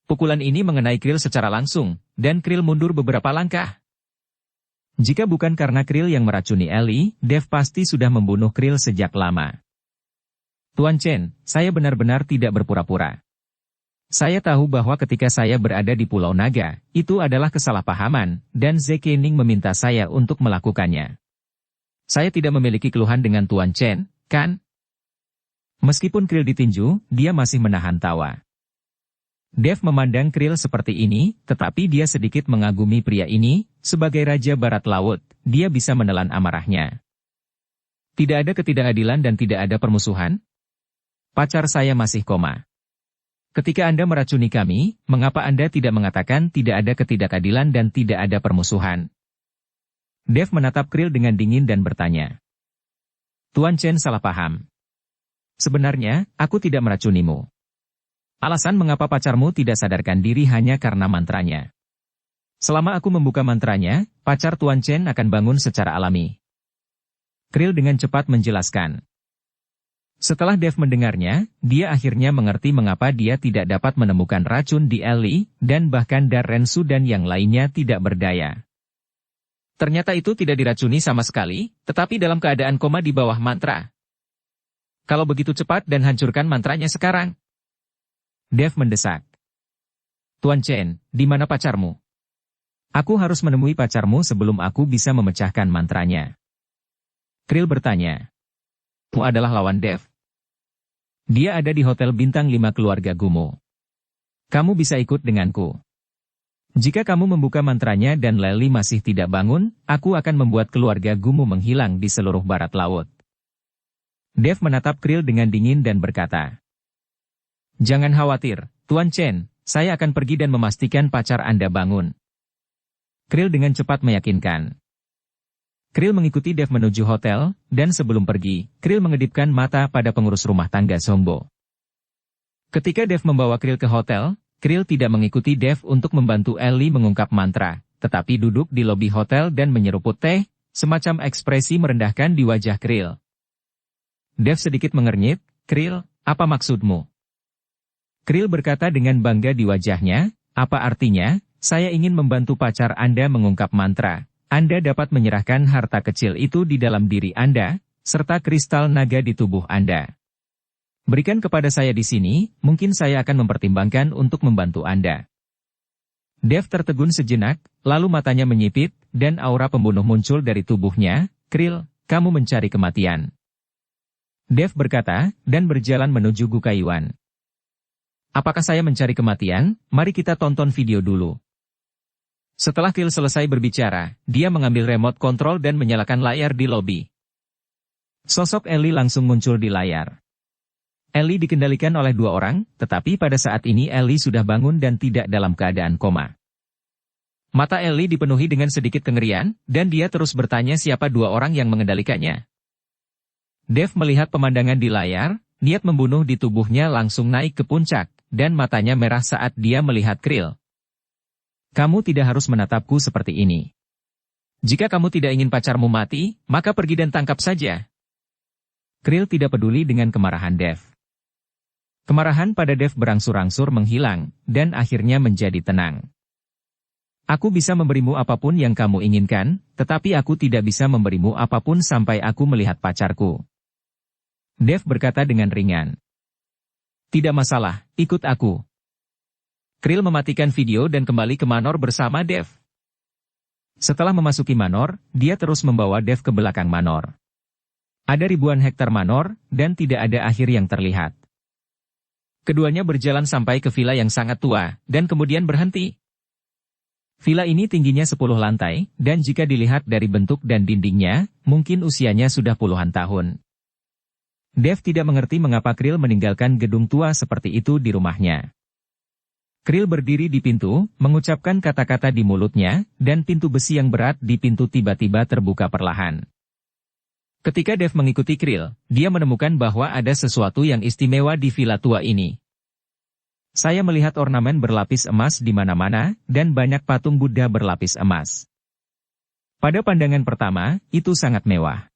Pukulan ini mengenai Krill secara langsung, dan Krill mundur beberapa langkah. Jika bukan karena Krill yang meracuni Ellie, Dev pasti sudah membunuh Krill sejak lama. Tuan Chen, saya benar-benar tidak berpura-pura. Saya tahu bahwa ketika saya berada di Pulau Naga, itu adalah kesalahpahaman, dan Zekening meminta saya untuk melakukannya. Saya tidak memiliki keluhan dengan Tuan Chen, kan? Meskipun Krill ditinju, dia masih menahan tawa. Dev memandang Krill seperti ini, tetapi dia sedikit mengagumi pria ini, sebagai Raja Barat Laut, dia bisa menelan amarahnya. Tidak ada ketidakadilan dan tidak ada permusuhan? Pacar saya masih koma. Ketika Anda meracuni kami, mengapa Anda tidak mengatakan tidak ada ketidakadilan dan tidak ada permusuhan? Dev menatap Krill dengan dingin dan bertanya. Tuan Chen salah paham. Sebenarnya, aku tidak meracunimu. Alasan mengapa pacarmu tidak sadarkan diri hanya karena mantranya. Selama aku membuka mantranya, pacar Tuan Chen akan bangun secara alami. Krill dengan cepat menjelaskan. Setelah Dev mendengarnya, dia akhirnya mengerti mengapa dia tidak dapat menemukan racun di Ellie, dan bahkan Darren Su dan yang lainnya tidak berdaya. Ternyata itu tidak diracuni sama sekali, tetapi dalam keadaan koma di bawah mantra. Kalau begitu cepat dan hancurkan mantranya sekarang. Dev mendesak. Tuan Chen, di mana pacarmu? Aku harus menemui pacarmu sebelum aku bisa memecahkan mantranya. Krill bertanya. Kamu adalah lawan Dev. Dia ada di Hotel Bintang 5 keluarga Gumo. Kamu bisa ikut denganku. Jika kamu membuka mantranya dan Lely masih tidak bangun, aku akan membuat keluarga Gumo menghilang di seluruh barat laut. Dev menatap Krill dengan dingin dan berkata. Jangan khawatir, Tuan Chen, saya akan pergi dan memastikan pacar Anda bangun. Krill dengan cepat meyakinkan. Krill mengikuti Dev menuju hotel, dan sebelum pergi, Krill mengedipkan mata pada pengurus rumah tangga Zhongbo. Ketika Dev membawa Krill ke hotel, Krill tidak mengikuti Dev untuk membantu Ellie mengungkap mantra, tetapi duduk di lobi hotel dan menyeruput teh, semacam ekspresi merendahkan di wajah Krill. Dev sedikit mengernyit, Krill, apa maksudmu? Krill berkata dengan bangga di wajahnya, apa artinya, saya ingin membantu pacar Anda mengungkap mantra. Anda dapat menyerahkan harta kecil itu di dalam diri Anda, serta kristal naga di tubuh Anda. Berikan kepada saya di sini, mungkin saya akan mempertimbangkan untuk membantu Anda. Dev tertegun sejenak, lalu matanya menyipit, dan aura pembunuh muncul dari tubuhnya. Krill, kamu mencari kematian. Dev berkata, dan berjalan menuju Gukayuan. Apakah saya mencari kematian? Mari kita tonton video dulu. Setelah Krill selesai berbicara, dia mengambil remote kontrol dan menyalakan layar di lobi. Sosok Ellie langsung muncul di layar. Ellie dikendalikan oleh dua orang, tetapi pada saat ini Ellie sudah bangun dan tidak dalam keadaan koma. Mata Ellie dipenuhi dengan sedikit kengerian, dan dia terus bertanya siapa dua orang yang mengendalikannya. Dev melihat pemandangan di layar, niat membunuh di tubuhnya langsung naik ke puncak, dan matanya merah saat dia melihat Krill. Kamu tidak harus menatapku seperti ini. Jika kamu tidak ingin pacarmu mati, maka pergi dan tangkap saja. Krill tidak peduli dengan kemarahan Dev. Kemarahan pada Dev berangsur-angsur menghilang, dan akhirnya menjadi tenang. Aku bisa memberimu apapun yang kamu inginkan, tetapi aku tidak bisa memberimu apapun sampai aku melihat pacarku. Dev berkata dengan ringan. Tidak masalah, ikut aku. Krill mematikan video dan kembali ke Manor bersama Dev. Setelah memasuki Manor, dia terus membawa Dev ke belakang Manor. Ada ribuan hektar Manor, dan tidak ada akhir yang terlihat. Keduanya berjalan sampai ke villa yang sangat tua, dan kemudian berhenti. Villa ini tingginya 10 lantai, dan jika dilihat dari bentuk dan dindingnya, mungkin usianya sudah puluhan tahun. Dev tidak mengerti mengapa Krill meninggalkan gedung tua seperti itu di rumahnya. Krill berdiri di pintu, mengucapkan kata-kata di mulutnya, dan pintu besi yang berat di pintu tiba-tiba terbuka perlahan. Ketika Dev mengikuti Krill, dia menemukan bahwa ada sesuatu yang istimewa di villa tua ini. Saya melihat ornamen berlapis emas di mana-mana, dan banyak patung Buddha berlapis emas. Pada pandangan pertama, itu sangat mewah.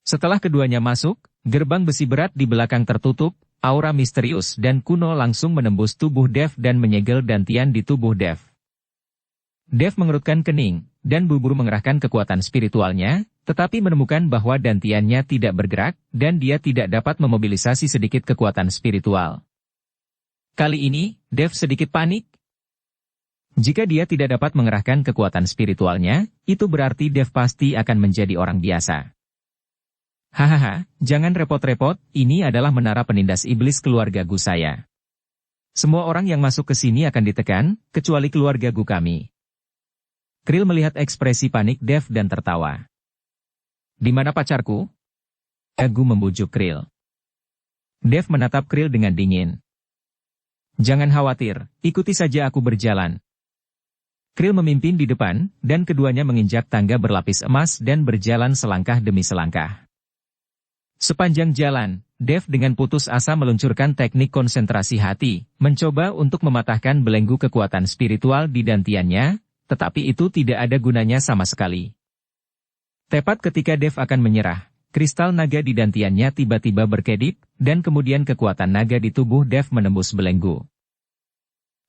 Setelah keduanya masuk, gerbang besi berat di belakang tertutup, aura misterius dan kuno langsung menembus tubuh Dev dan menyegel dantian di tubuh Dev. Dev mengerutkan kening, dan buru-buru mengerahkan kekuatan spiritualnya, tetapi menemukan bahwa dantiannya tidak bergerak, dan dia tidak dapat memobilisasi sedikit kekuatan spiritual. Kali ini, Dev sedikit panik. Jika dia tidak dapat mengerahkan kekuatan spiritualnya, itu berarti Dev pasti akan menjadi orang biasa. Hahaha, jangan repot-repot, ini adalah menara penindas iblis keluarga Gu saya. Semua orang yang masuk ke sini akan ditekan, kecuali keluarga Gu kami. Krill melihat ekspresi panik Dev dan tertawa. Di mana pacarku? Gu membujuk Krill. Dev menatap Krill dengan dingin. Jangan khawatir, ikuti saja aku berjalan. Krill memimpin di depan, dan keduanya menginjak tangga berlapis emas dan berjalan selangkah demi selangkah. Sepanjang jalan, Dev dengan putus asa meluncurkan teknik konsentrasi hati, mencoba untuk mematahkan belenggu kekuatan spiritual di dantiannya, tetapi itu tidak ada gunanya sama sekali. Tepat ketika Dev akan menyerah, kristal naga di dantiannya tiba-tiba berkedip, dan kemudian kekuatan naga di tubuh Dev menembus belenggu.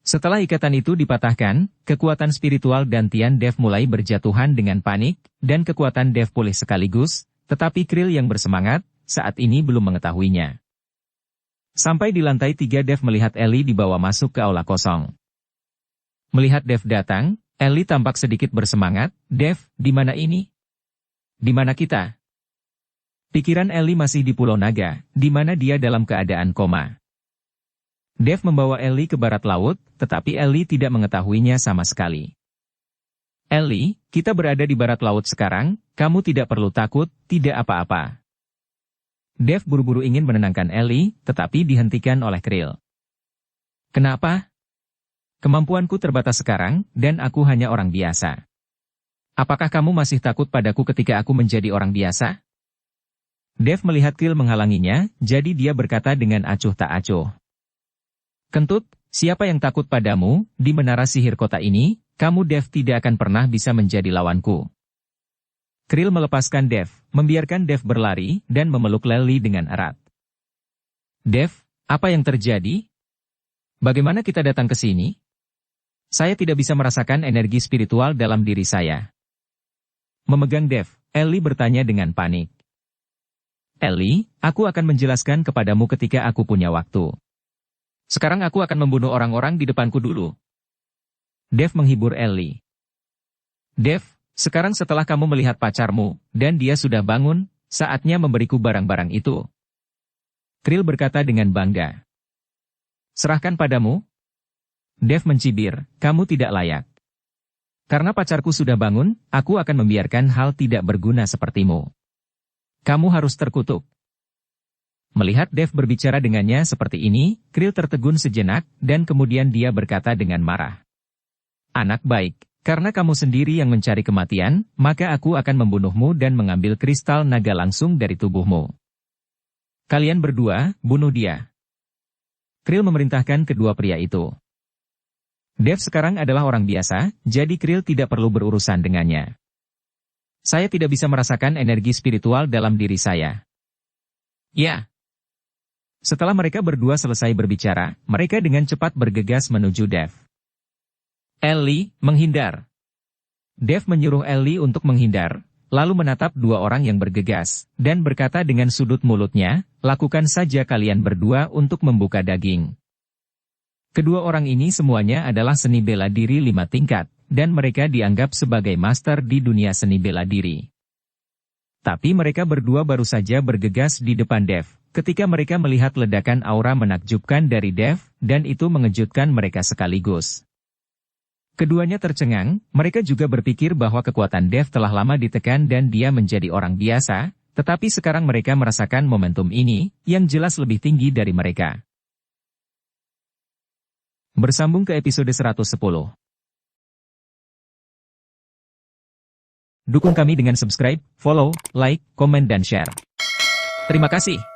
Setelah ikatan itu dipatahkan, kekuatan spiritual dantian Dev mulai berjatuhan dengan panik, dan kekuatan Dev pulih sekaligus, tetapi Krill yang bersemangat, saat ini belum mengetahuinya. Sampai di lantai 3 Dev melihat Ellie dibawa masuk ke aula kosong. Melihat Dev datang, Ellie tampak sedikit bersemangat. Dev, di mana ini? Di mana kita? Pikiran Ellie masih di Pulau Naga, di mana dia dalam keadaan koma. Dev membawa Ellie ke barat laut, tetapi Ellie tidak mengetahuinya sama sekali. Ellie, kita berada di barat laut sekarang, kamu tidak perlu takut, tidak apa-apa. Dev buru-buru ingin menenangkan Ellie, tetapi dihentikan oleh Krill. Kenapa? Kemampuanku terbatas sekarang, dan aku hanya orang biasa. Apakah kamu masih takut padaku ketika aku menjadi orang biasa? Dev melihat Krill menghalanginya, jadi dia berkata dengan acuh tak acuh. Kentut, siapa yang takut padamu, di menara sihir kota ini, kamu Dev tidak akan pernah bisa menjadi lawanku. Krill melepaskan Dev, membiarkan Dev berlari, dan memeluk Lely dengan erat. Dev, apa yang terjadi? Bagaimana kita datang ke sini? Saya tidak bisa merasakan energi spiritual dalam diri saya. Memegang Dev, Ellie bertanya dengan panik. Ellie, aku akan menjelaskan kepadamu ketika aku punya waktu. Sekarang aku akan membunuh orang-orang di depanku dulu. Dev menghibur Ellie. Dev, sekarang setelah kamu melihat pacarmu, dan dia sudah bangun, saatnya memberiku barang-barang itu. Krill berkata dengan bangga. Serahkan padamu? Dev mencibir, kamu tidak layak. Karena pacarku sudah bangun, aku akan membiarkan hal tidak berguna sepertimu. Kamu harus terkutuk. Melihat Dev berbicara dengannya seperti ini, Krill tertegun sejenak, dan kemudian dia berkata dengan marah. Anak baik, karena kamu sendiri yang mencari kematian, maka aku akan membunuhmu dan mengambil kristal naga langsung dari tubuhmu. Kalian berdua, bunuh dia. Krill memerintahkan kedua pria itu. Dev sekarang adalah orang biasa, jadi Krill tidak perlu berurusan dengannya. Saya tidak bisa merasakan energi spiritual dalam diri saya. Ya. Setelah mereka berdua selesai berbicara, mereka dengan cepat bergegas menuju Dev. Ellie, menghindar. Dev menyuruh Ellie untuk menghindar, lalu menatap dua orang yang bergegas, dan berkata dengan sudut mulutnya, lakukan saja kalian berdua untuk membuka daging. Kedua orang ini semuanya adalah seni bela diri 5 tingkat, dan mereka dianggap sebagai master di dunia seni bela diri. Tapi mereka berdua baru saja bergegas di depan Dev, ketika mereka melihat ledakan aura menakjubkan dari Dev, dan itu mengejutkan mereka sekaligus. Keduanya tercengang, mereka juga berpikir bahwa kekuatan Dev telah lama ditekan dan dia menjadi orang biasa, tetapi sekarang mereka merasakan momentum ini, yang jelas lebih tinggi dari mereka. Bersambung ke episode 110. Dukung kami dengan subscribe, follow, like, komen dan share. Terima kasih.